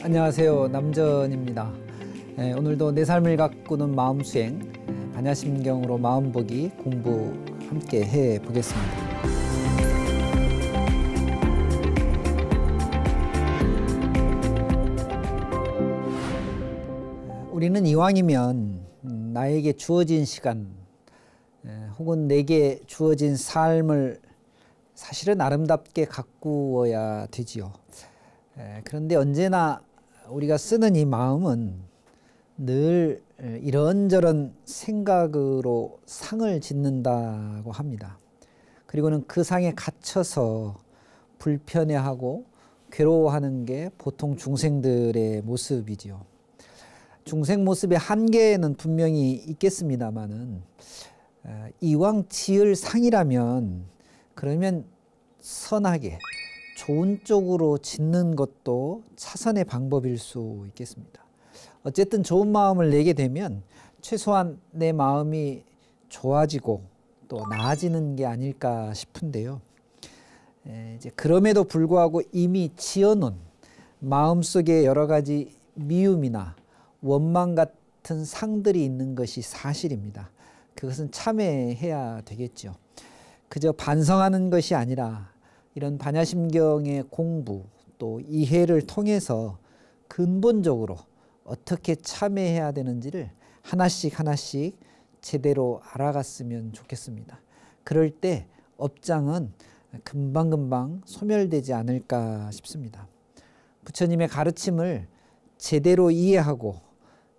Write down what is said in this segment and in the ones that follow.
안녕하세요. 남전입니다. 오늘도 내 삶을 가꾸는 마음수행, 반야심경으로 마음보기 공부 함께 해보겠습니다. 우리는 이왕이면 나에게 주어진 시간 혹은 내게 주어진 삶을 사실은 아름답게 가꾸어야 되지요. 그런데 언제나 우리가 쓰는 이 마음은 늘 이런저런 생각으로 상을 짓는다고 합니다. 그리고는 그 상에 갇혀서 불편해하고 괴로워하는 게 보통 중생들의 모습이지요. 중생 모습의 한계는 분명히 있겠습니다마는 이왕 지을 상이라면 그러면 선하게 좋은 쪽으로 짓는 것도 차선의 방법일 수 있겠습니다. 어쨌든 좋은 마음을 내게 되면 최소한 내 마음이 좋아지고 또 나아지는 게 아닐까 싶은데요. 이제 그럼에도 불구하고 이미 지어놓은 마음속에 여러 가지 미움이나 원망 같은 상들이 있는 것이 사실입니다. 그것은 참회해야 되겠죠. 그저 반성하는 것이 아니라 이런 반야심경의 공부 또 이해를 통해서 근본적으로 어떻게 참회해야 되는지를 하나씩 하나씩 제대로 알아갔으면 좋겠습니다. 그럴 때 업장은 금방금방 소멸되지 않을까 싶습니다. 부처님의 가르침을 제대로 이해하고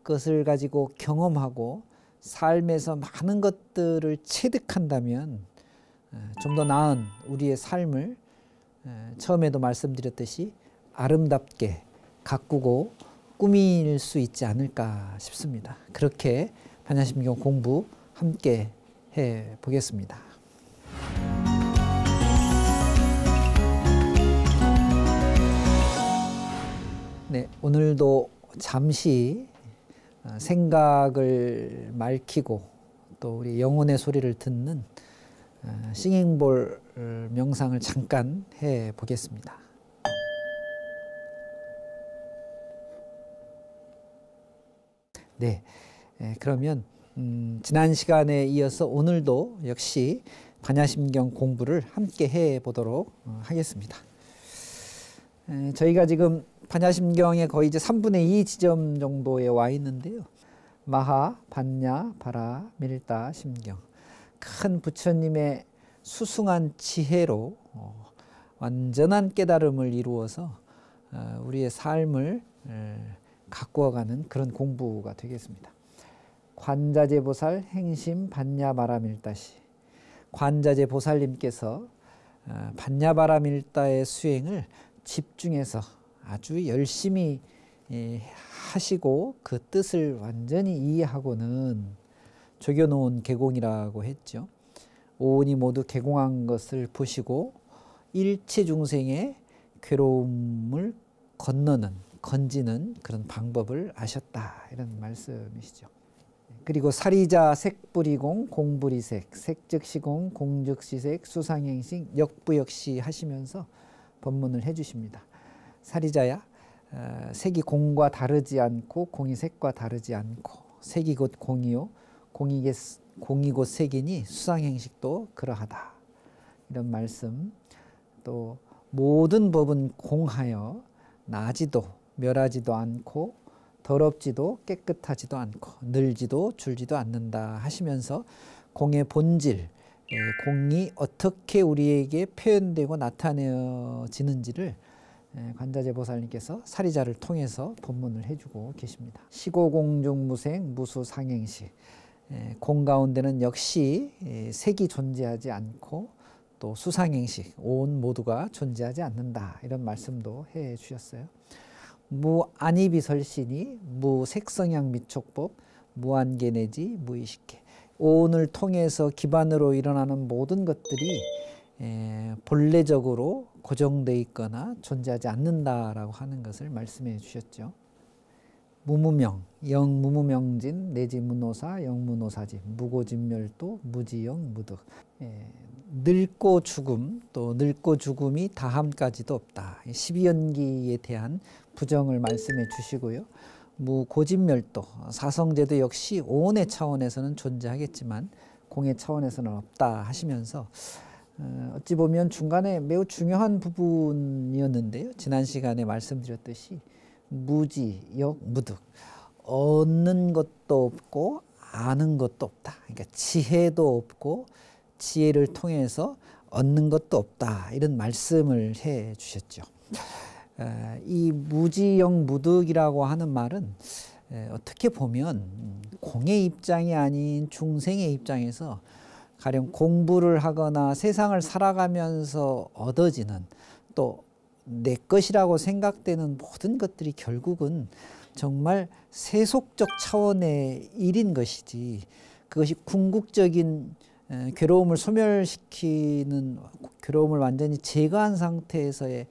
그것을 가지고 경험하고 삶에서 많은 것들을 체득한다면 좀 더 나은 우리의 삶을 처음에도 말씀드렸듯이 아름답게 가꾸고 꾸밀 수 있지 않을까 싶습니다. 그렇게 반야심경 공부 함께 해 보겠습니다. 네, 오늘도 잠시 생각을 맑히고 또 우리 영혼의 소리를 듣는 싱잉볼 명상을 잠깐 해 보겠습니다. 네, 그러면 지난 시간에 이어서 오늘도 역시 반야심경 공부를 함께 해 보도록 하겠습니다. 저희가 지금 반야심경의 거의 이제 3분의 2 지점 정도에 와 있는데요. 마하, 반야, 바라, 밀다, 심경. 큰 부처님의 수승한 지혜로 완전한 깨달음을 이루어서 우리의 삶을 가꾸어가는 그런 공부가 되겠습니다. 관자재 보살 행심 반야바라 밀다시. 관자재 보살님께서 반야바라 밀다의 수행을 집중해서 아주 열심히 하시고 그 뜻을 완전히 이해하고는 적여놓은 계공이라고 했죠. 오온이 모두 계공한 것을 보시고 일체 중생의 괴로움을 건지는 그런 방법을 아셨다, 이런 말씀이시죠. 그리고 사리자 색불이공 공불이색 색즉시공 공즉시색 수상행식 역부역시 하시면서 법문을 해주십니다. 사리자야, 색이 공과 다르지 않고 공이 색과 다르지 않고 색이 곧 공이요 공이 곧 색이니 수상행식도 그러하다, 이런 말씀. 또 모든 법은 공하여 나지도 멸하지도 않고 더럽지도 깨끗하지도 않고 늘지도 줄지도 않는다 하시면서 공의 본질, 공이 어떻게 우리에게 표현되고 나타내지는지를 관자재 보살님께서 사리자를 통해서 법문을 해주고 계십니다. 시고공중무생 무수상행식. 공 가운데는 역시 색이 존재하지 않고 또 수상행식, 온 모두가 존재하지 않는다, 이런 말씀도 해 주셨어요. 무안이비설신이 무색성향 미촉법 무한계내지 무의식계. 오온을 통해서 기반으로 일어나는 모든 것들이 본래적으로 고정되어 있거나 존재하지 않는다라고 하는 것을 말씀해 주셨죠. 무무명, 영무무명진 내지 무노사 영무노사지 무고진멸도 무지영 무득. 늙고 죽음, 또 늙고 죽음이 다함까지도 없다. 12연기에 대한 부정을 말씀해 주시고요. 무고진멸도, 사성제도 역시 오온의 차원에서는 존재하겠지만 공의 차원에서는 없다 하시면서 어찌 보면 중간에 매우 중요한 부분이었는데요. 지난 시간에 말씀드렸듯이 무지, 역, 무득, 얻는 것도 없고 아는 것도 없다. 그러니까 지혜도 없고 지혜를 통해서 얻는 것도 없다. 이런 말씀을 해 주셨죠. 이 무지역 무득이라고 하는 말은 어떻게 보면 공의 입장이 아닌 중생의 입장에서 가령 공부를 하거나 세상을 살아가면서 얻어지는 또 내 것이라고 생각되는 모든 것들이 결국은 정말 세속적 차원의 일인 것이지 그것이 궁극적인 괴로움을 소멸시키는 괴로움을 완전히 제거한 상태에서의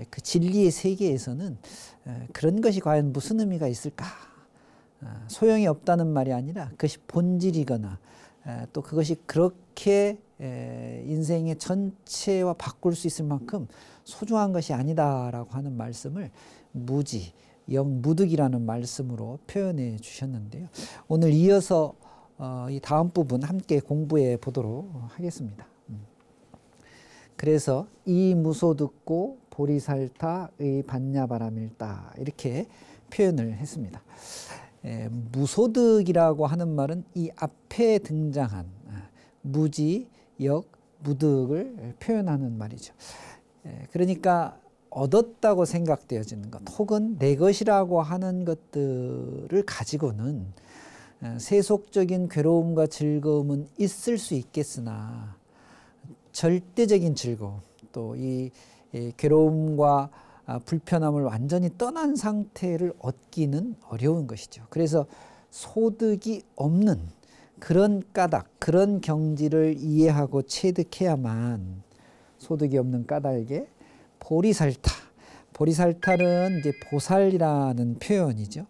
그 진리의 세계에서는 그런 것이 과연 무슨 의미가 있을까? 소용이 없다는 말이 아니라 그것이 본질이거나 또 그것이 그렇게 인생의 전체와 바꿀 수 있을 만큼 소중한 것이 아니다라고 하는 말씀을 무지, 영무득이라는 말씀으로 표현해 주셨는데요. 오늘 이어서 이 다음 부분 함께 공부해 보도록 하겠습니다. 그래서 이 무소듣고 보리살타의 반야바람일다 이렇게 표현을 했습니다. 무소득이라고 하는 말은 이 앞에 등장한 무지, 역, 무득을 표현하는 말이죠. 그러니까 얻었다고 생각되어지는 것 혹은 내 것이라고 하는 것들을 가지고는 세속적인 괴로움과 즐거움은 있을 수 있겠으나 절대적인 즐거움 또 이 괴로움과 불편함을 완전히 떠난 상태를 얻기는 어려운 것이죠. 그래서 소득이 없는 그런 까닭, 그런 경지를 이해하고 체득해야만 소득이 없는 까닭에 보리살타, 보리살타는 이제 보살이라는 표현이죠.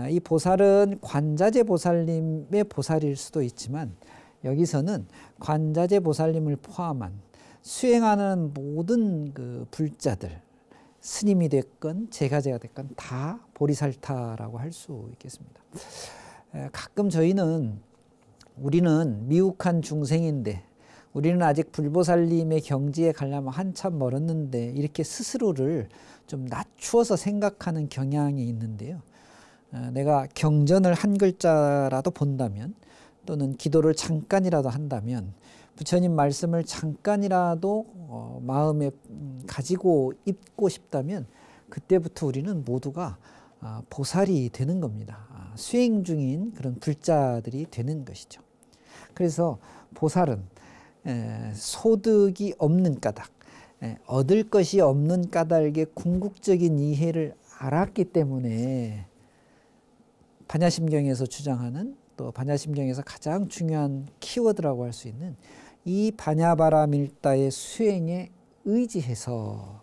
이 보살은 관자재 보살님의 보살일 수도 있지만 여기서는 관자재 보살님을 포함한 수행하는 모든 그 불자들, 스님이 됐건 제가제가 됐건 다 보리살타라고 할 수 있겠습니다. 가끔 우리는 미혹한 중생인데 우리는 아직 불보살님의 경지에 가려면 한참 멀었는데 이렇게 스스로를 좀 낮추어서 생각하는 경향이 있는데요. 내가 경전을 한 글자라도 본다면 또는 기도를 잠깐이라도 한다면 부처님 말씀을 잠깐이라도 마음에 가지고 있고 싶다면 그때부터 우리는 모두가 보살이 되는 겁니다. 수행 중인 그런 불자들이 되는 것이죠. 그래서 보살은 소득이 없는 까닭, 얻을 것이 없는 까닭의 궁극적인 이해를 알았기 때문에 반야심경에서 주장하는 또 반야심경에서 가장 중요한 키워드라고 할 수 있는 이 반야바라밀다의 수행에 의지해서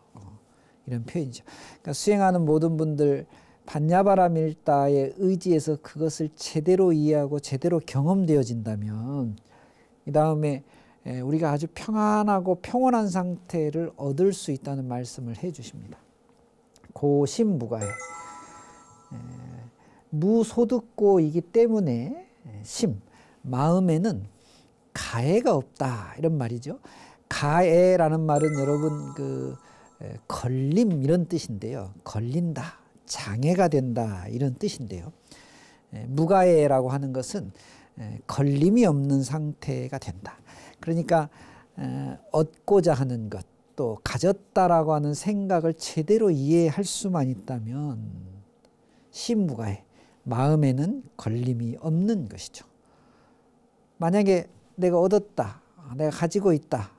이런 표현이죠. 그러니까 수행하는 모든 분들 반야바라밀다에 의지해서 그것을 제대로 이해하고 제대로 경험되어진다면 이 다음에 우리가 아주 평안하고 평온한 상태를 얻을 수 있다는 말씀을 해 주십니다. 고심무가해 무소득고이기 때문에 심, 마음에는 가해가 없다 이런 말이죠. 가해라는 말은 여러분 걸림 이런 뜻인데요. 걸린다, 장애가 된다 이런 뜻인데요. 무가해라고 하는 것은 걸림이 없는 상태가 된다. 그러니까 얻고자 하는 것, 또 가졌다라고 하는 생각을 제대로 이해할 수만 있다면 심무가해, 마음에는 걸림이 없는 것이죠. 만약에 내가 얻었다, 내가 가지고 있다,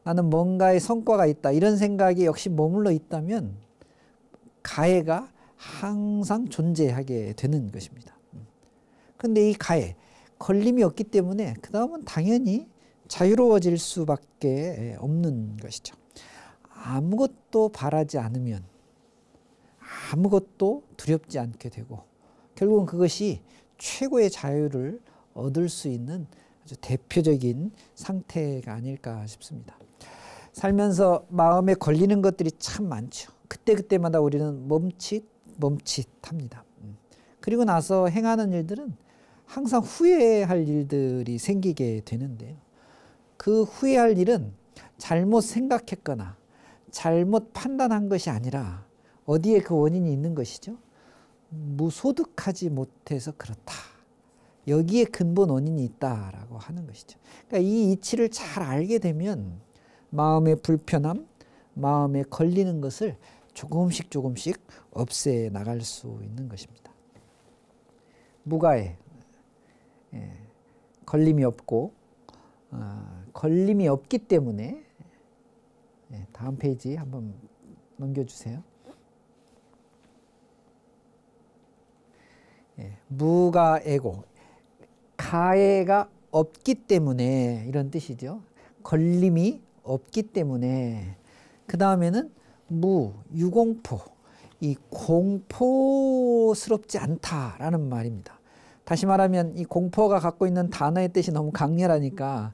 나는 뭔가의 성과가 있다 이런 생각이 역시 머물러 있다면 가해가 항상 존재하게 되는 것입니다. 그런데 이 가해, 걸림이 없기 때문에 그 다음은 당연히 자유로워질 수밖에 없는 것이죠. 아무것도 바라지 않으면 아무것도 두렵지 않게 되고 결국은 그것이 최고의 자유를 얻을 수 있는 아주 대표적인 상태가 아닐까 싶습니다. 살면서 마음에 걸리는 것들이 참 많죠. 그때그때마다 우리는 멈칫합니다. 그리고 나서 행하는 일들은 항상 후회할 일들이 생기게 되는데요. 그 후회할 일은 잘못 생각했거나 잘못 판단한 것이 아니라 어디에 그 원인이 있는 것이죠? 무소득하지 못해서 그렇다. 여기에 근본 원인이 있다라고 하는 것이죠. 그러니까 이 이치를 잘 알게 되면 마음의 불편함, 마음에 걸리는 것을 조금씩 없애 나갈 수 있는 것입니다. 무가해, 걸림이 없고 걸림이 없기 때문에 다음 페이지 한번 넘겨주세요. 무가해고 가해가 없기 때문에 이런 뜻이죠. 걸림이 없기 때문에 그 다음에는 유공포 이 공포스럽지 않다라는 말입니다. 다시 말하면 이 공포가 갖고 있는 단어의 뜻이 너무 강렬하니까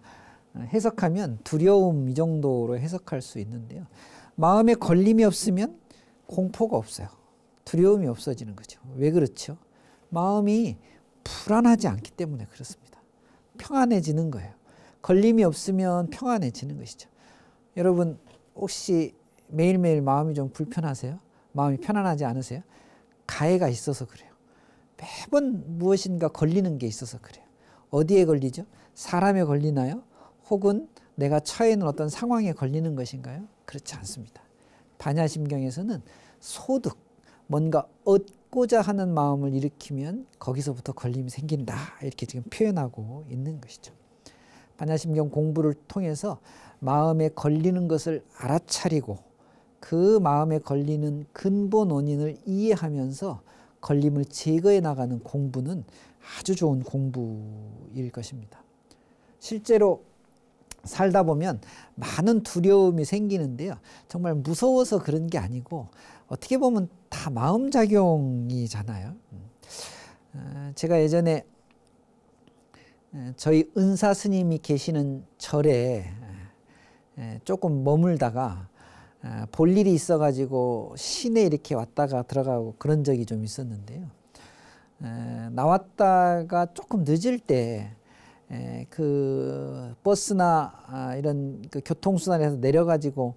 해석하면 두려움 이 정도로 해석할 수 있는데요. 마음에 걸림이 없으면 공포가 없어요. 두려움이 없어지는 거죠. 왜 그렇죠? 마음이 불안하지 않기 때문에 그렇습니다. 평안해지는 거예요. 걸림이 없으면 평안해지는 것이죠. 여러분 혹시 매일매일 마음이 좀 불편하세요? 마음이 편안하지 않으세요? 가해가 있어서 그래요. 매번 무엇인가 걸리는 게 있어서 그래요. 어디에 걸리죠? 사람에 걸리나요? 혹은 내가 처해 있는 어떤 상황에 걸리는 것인가요? 그렇지 않습니다. 반야심경에서는 소득, 뭔가 얻고자 하는 마음을 일으키면 거기서부터 걸림이 생긴다. 이렇게 지금 표현하고 있는 것이죠. 반야심경 공부를 통해서 마음에 걸리는 것을 알아차리고 그 마음에 걸리는 근본 원인을 이해하면서 걸림을 제거해 나가는 공부는 아주 좋은 공부일 것입니다. 실제로 살다 보면 많은 두려움이 생기는데요. 정말 무서워서 그런 게 아니고 어떻게 보면 다 마음작용이잖아요. 제가 예전에 저희 은사 스님이 계시는 절에 조금 머물다가 볼 일이 있어가지고 시내 이렇게 왔다가 들어가고 그런 적이 좀 있었는데요. 나왔다가 조금 늦을 때 그 버스나 이런 그 교통수단에서 내려가지고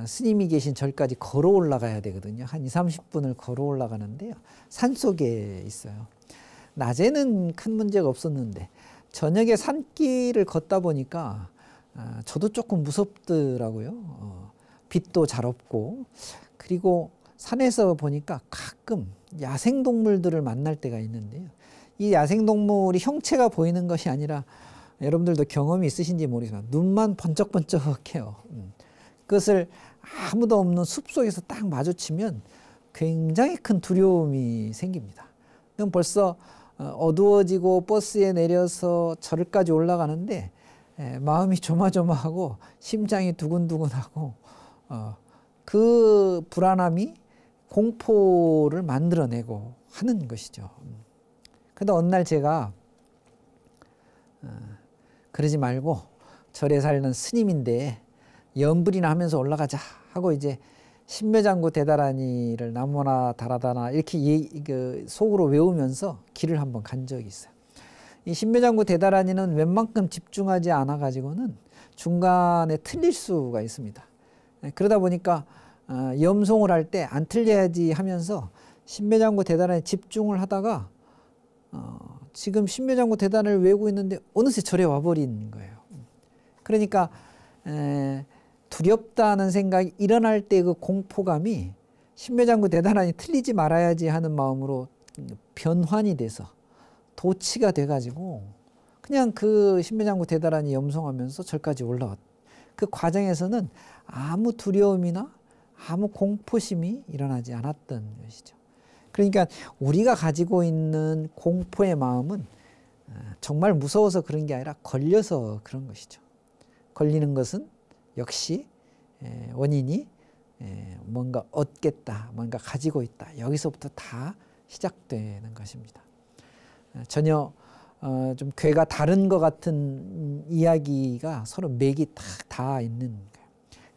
스님이 계신 절까지 걸어 올라가야 되거든요. 한 20-30분을 걸어 올라가는데요. 산속에 있어요. 낮에는 큰 문제가 없었는데 저녁에 산길을 걷다 보니까 저도 조금 무섭더라고요. 빛도 잘 없고 그리고 산에서 보니까 가끔 야생동물들을 만날 때가 있는데요. 이 야생동물이 형체가 보이는 것이 아니라 여러분들도 경험이 있으신지 모르겠지만 눈만 번쩍번쩍해요. 그것을 아무도 없는 숲속에서 딱 마주치면 굉장히 큰 두려움이 생깁니다. 그럼 벌써 어두워지고 버스에 내려서 절까지 올라가는데 마음이 조마조마하고 심장이 두근두근하고 그 불안함이 공포를 만들어내고 하는 것이죠. 그런데 어느 날 제가 그러지 말고 절에 살는 스님인데 염불이나 하면서 올라가자 하고 이제 신묘장구 대다라니를 나무나 다라다나 이렇게 속으로 외우면서 길을 한번 간 적이 있어요. 이 신묘장구 대다라니는 웬만큼 집중하지 않아 가지고는 중간에 틀릴 수가 있습니다. 그러다 보니까 염송을 할 때 안 틀려야지 하면서 신묘장구 대다라니 집중을 하다가 지금 신묘장구 대단을 외우고 있는데 어느새 절에 와버린 거예요. 그러니까 두렵다는 생각이 일어날 때 그 공포감이 신묘장구 대단하니 틀리지 말아야지 하는 마음으로 변환이 돼서 도치가 돼가지고 그냥 그 신묘장구 대단하니 염송하면서 절까지 올라왔. 그 과정에서는 아무 두려움이나 아무 공포심이 일어나지 않았던 것이죠. 그러니까 우리가 가지고 있는 공포의 마음은 정말 무서워서 그런 게 아니라 걸려서 그런 것이죠. 걸리는 것은 역시 원인이 뭔가 얻겠다, 뭔가 가지고 있다. 여기서부터 다 시작되는 것입니다. 전혀 좀 궤가 다른 것 같은 이야기가 서로 맥이 딱 다 있는 거예요.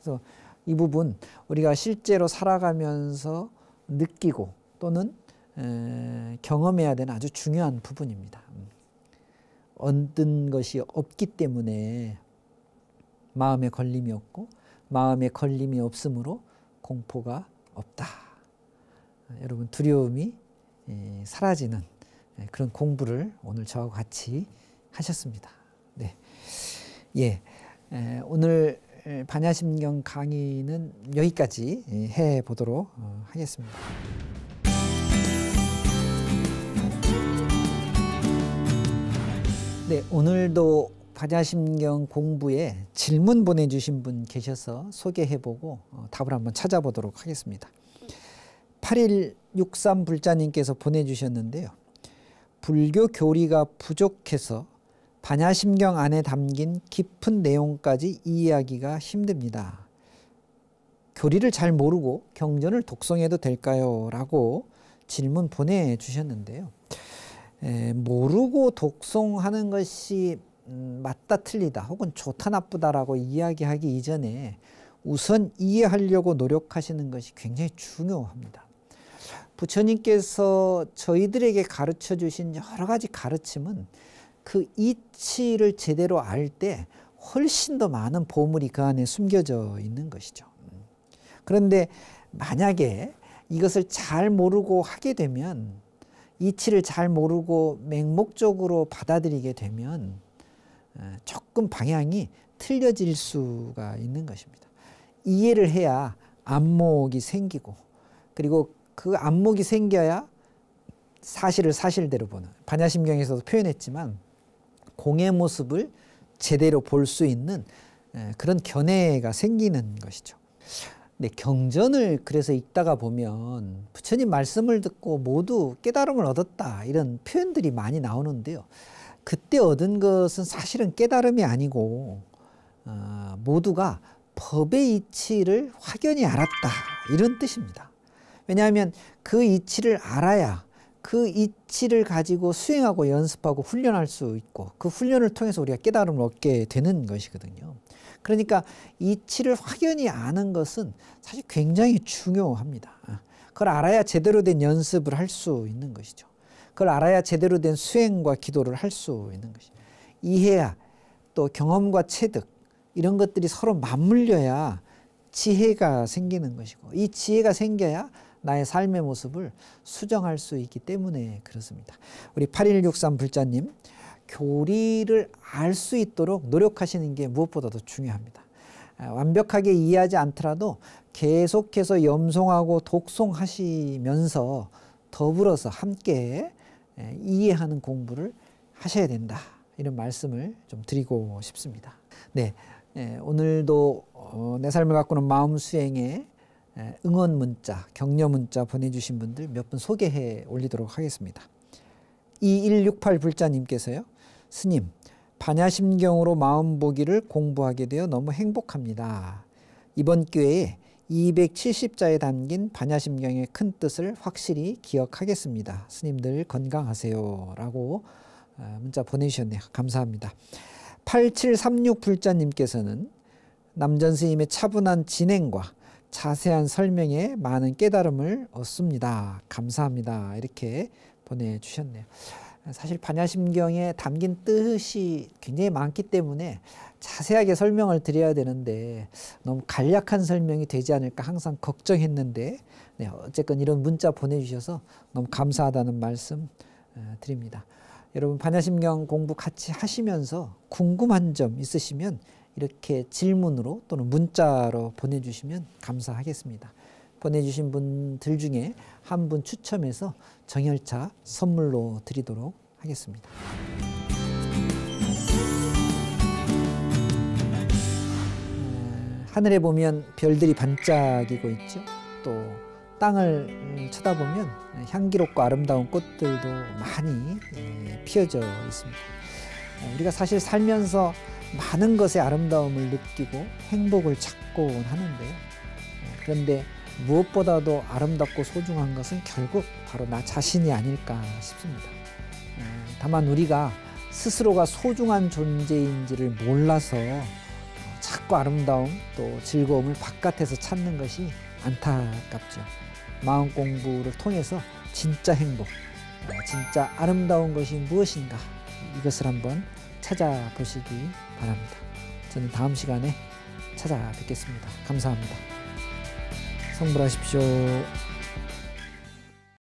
그래서 이 부분 우리가 실제로 살아가면서 느끼고 또는 경험해야 되는 아주 중요한 부분입니다. 얻은 것이 없기 때문에 마음에 걸림이 없고 마음에 걸림이 없으므로 공포가 없다. 여러분 두려움이 사라지는 그런 공부를 오늘 저하고 같이 하셨습니다. 네, 예, 오늘 반야심경 강의는 여기까지 해 보도록 하겠습니다. 네, 오늘도 반야심경 공부에 질문 보내주신 분 계셔서 소개해보고 답을 한번 찾아보도록 하겠습니다. 8163 불자님께서 보내주셨는데요. 불교 교리가 부족해서 반야심경 안에 담긴 깊은 내용까지 이해하기가 힘듭니다. 교리를 잘 모르고 경전을 독송해도 될까요? 라고 질문 보내주셨는데요. 모르고 독송하는 것이 맞다 틀리다 혹은 좋다 나쁘다라고 이야기하기 이전에 우선 이해하려고 노력하시는 것이 굉장히 중요합니다. 부처님께서 저희들에게 가르쳐 주신 여러 가지 가르침은 그 이치를 제대로 알 때 훨씬 더 많은 보물이 그 안에 숨겨져 있는 것이죠. 그런데 만약에 이것을 잘 모르고 하게 되면, 이치를 잘 모르고 맹목적으로 받아들이게 되면 조금 방향이 틀려질 수가 있는 것입니다. 이해를 해야 안목이 생기고, 그리고 그 안목이 생겨야 사실을 사실대로 보는, 반야심경에서도 표현했지만 공의 모습을 제대로 볼 수 있는 그런 견해가 생기는 것이죠. 네, 경전을 그래서 읽다가 보면 부처님 말씀을 듣고 모두 깨달음을 얻었다 이런 표현들이 많이 나오는데요. 그때 얻은 것은 사실은 깨달음이 아니고 모두가 법의 이치를 확연히 알았다 이런 뜻입니다. 왜냐하면 그 이치를 알아야 그 이치를 가지고 수행하고 연습하고 훈련할 수 있고, 그 훈련을 통해서 우리가 깨달음을 얻게 되는 것이거든요. 그러니까 이치를 확연히 아는 것은 사실 굉장히 중요합니다. 그걸 알아야 제대로 된 연습을 할 수 있는 것이죠. 그걸 알아야 제대로 된 수행과 기도를 할 수 있는 것이죠. 이해야 또 경험과 체득 이런 것들이 서로 맞물려야 지혜가 생기는 것이고, 이 지혜가 생겨야 나의 삶의 모습을 수정할 수 있기 때문에 그렇습니다. 우리 8163 불자님, 교리를 알 수 있도록 노력하시는 게 무엇보다도 중요합니다. 완벽하게 이해하지 않더라도 계속해서 염송하고 독송하시면서 더불어서 함께 이해하는 공부를 하셔야 된다, 이런 말씀을 좀 드리고 싶습니다. 네, 오늘도 내 삶을 가꾸는 마음 수행에 응원 문자, 격려 문자 보내주신 분들 몇 분 소개해 올리도록 하겠습니다. 2168 불자님께서요. 스님, 반야심경으로 마음보기를 공부하게 되어 너무 행복합니다. 이번 기회에 270자에 담긴 반야심경의 큰 뜻을 확실히 기억하겠습니다. 스님들 건강하세요. 라고 문자 보내주셨네요. 감사합니다. 8736 불자님께서는 남전 스님의 차분한 진행과 자세한 설명에 많은 깨달음을 얻습니다. 감사합니다. 이렇게 보내주셨네요. 사실 반야심경에 담긴 뜻이 굉장히 많기 때문에 자세하게 설명을 드려야 되는데 너무 간략한 설명이 되지 않을까 항상 걱정했는데, 네, 어쨌건 이런 문자 보내주셔서 너무 감사하다는 말씀 드립니다. 여러분 반야심경 공부 같이 하시면서 궁금한 점 있으시면 이렇게 질문으로 또는 문자로 보내주시면 감사하겠습니다. 보내주신 분들 중에 한 분 추첨해서 정열차 선물로 드리도록 하겠습니다. 하늘에 보면 별들이 반짝이고 있죠. 또 땅을 쳐다보면 향기롭고 아름다운 꽃들도 많이 피어져 있습니다. 우리가 사실 살면서 많은 것의 아름다움을 느끼고 행복을 찾곤 하는데요. 그런데 무엇보다도 아름답고 소중한 것은 결국 바로 나 자신이 아닐까 싶습니다. 다만 우리가 스스로가 소중한 존재인지를 몰라서 자꾸 아름다움 또 즐거움을 바깥에서 찾는 것이 안타깝죠. 마음 공부를 통해서 진짜 행복, 진짜 아름다운 것이 무엇인가 이것을 한번 찾아보시기 바랍니다. 저는 다음 시간에 찾아뵙겠습니다. 감사합니다. 성불하십시오.